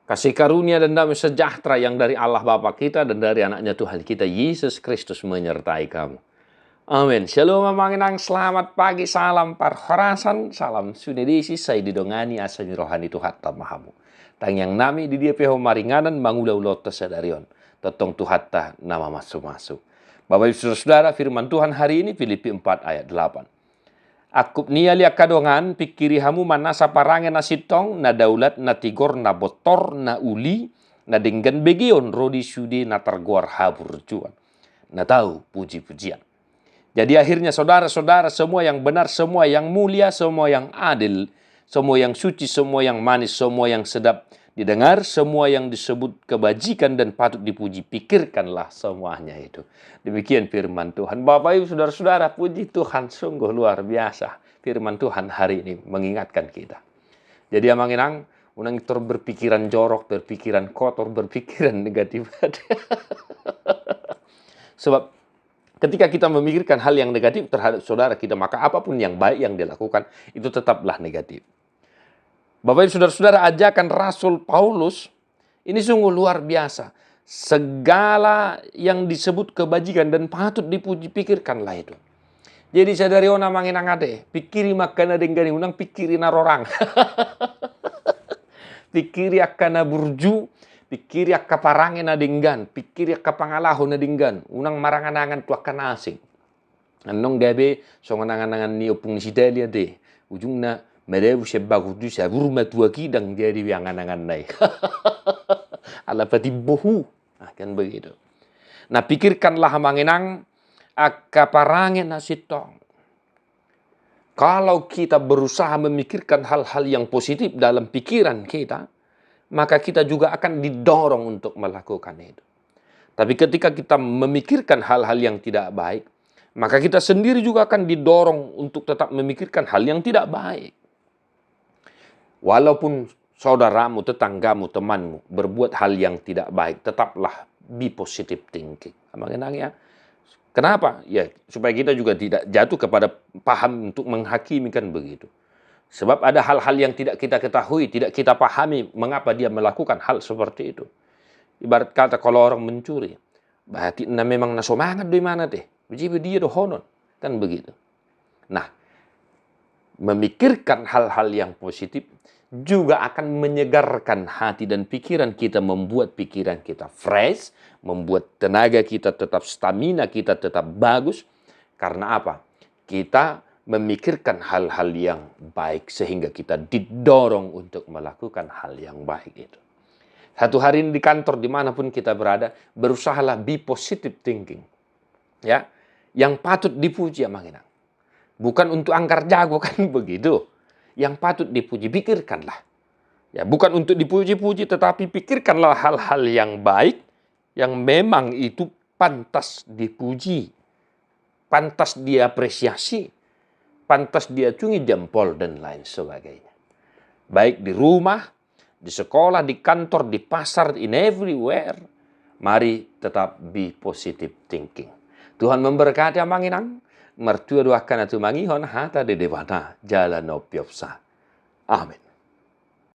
Kasih karunia dan damai sejahtera yang dari Allah Bapa kita dan dari anaknya Tuhan kita Yesus Kristus menyertai kamu. Amin. Shalom manginang, selamat pagi, salam parhorasan, salam sunedisi, saya didongani asami rohani Tuhan tamahamu. Tang yang nami di dia peho maringanan mangula ulota sadarion. Totong Tuhatta nama masuk-masuk. Bapak Ibu Saudara, firman Tuhan hari ini Filipi 4 ayat 8. Akup nia liak kadongan pikiri hamu manasa parange na sitong na daulat na tigor na botor na uli na denggan begion rodi sudi na tergor habur juan na tahu puji-pujian. Jadi akhirnya saudara-saudara, semua yang benar, semua yang mulia, semua yang adil, semua yang suci, semua yang manis, semua yang sedap didengar, semua yang disebut kebajikan dan patut dipuji, pikirkanlah semuanya itu. Demikian firman Tuhan. Bapak Ibu Saudara-saudara, puji Tuhan, sungguh luar biasa. Firman Tuhan hari ini mengingatkan kita. Jadi amanginang, unang itu berpikiran jorok, berpikiran kotor, berpikiran negatif. Sebab ketika kita memikirkan hal yang negatif terhadap saudara kita, maka apapun yang baik yang dilakukan, itu tetaplah negatif. Bapak Ibu Saudara-saudara, ajakan Rasul Paulus ini sungguh luar biasa. Segala yang disebut kebajikan dan patut dipuji, pikirkanlah itu. Jadi sadari ona manginang ade, pikiri makana denggani unang pikiri narorang. Pikiri akana burju, pikiri akka parange na dinggan, pikiri akka pangalaho na dinggan, unang maranganangan tu akan asing. Anong gabe so nganangan ni opung sidelia de, ujungna merebu sebagu du sabur matua kidang jadi angan-angan nai. Ala pati bohu, kan begitu. Nah, pikirkanlah manginang akka parange na sitong. Kalau kita berusaha memikirkan hal-hal yang positif dalam pikiran kita, maka kita juga akan didorong untuk melakukan itu. Tapi ketika kita memikirkan hal-hal yang tidak baik, maka kita sendiri juga akan didorong untuk tetap memikirkan hal yang tidak baik. Walaupun saudaramu, tetanggamu, temanmu berbuat hal yang tidak baik, tetaplah be positive thinking. Ya. Kenapa? Ya, supaya kita juga tidak jatuh kepada paham untuk menghakimi, kan begitu. Sebab ada hal-hal yang tidak kita ketahui, tidak kita pahami mengapa dia melakukan hal seperti itu. Ibarat kata kalau orang mencuri, berarti memang nasomangat di mana deh. Begitu dia dohonon, kan begitu. Nah, memikirkan hal-hal yang positif juga akan menyegarkan hati dan pikiran kita, membuat pikiran kita fresh, membuat tenaga kita tetap, stamina kita tetap bagus. Karena apa? Kita memikirkan hal-hal yang baik sehingga kita didorong untuk melakukan hal yang baik itu. Satu hari ini di kantor, dimanapun kita berada, berusahalah be positive thinking. Ya, yang patut dipuji ya manginang. Bukan untuk angkar jago, kan begitu. Yang patut dipuji, pikirkanlah. Ya, bukan untuk dipuji-puji, tetapi pikirkanlah hal-hal yang baik, yang memang itu pantas dipuji, pantas diapresiasi, pantas diacungi jempol, dan lain sebagainya. Baik di rumah, di sekolah, di kantor, di pasar, in everywhere. Mari tetap be positive thinking. Tuhan memberkati amanginang. Mertua doakan atu mangihon hata de debana jalan opiopsa. Amin.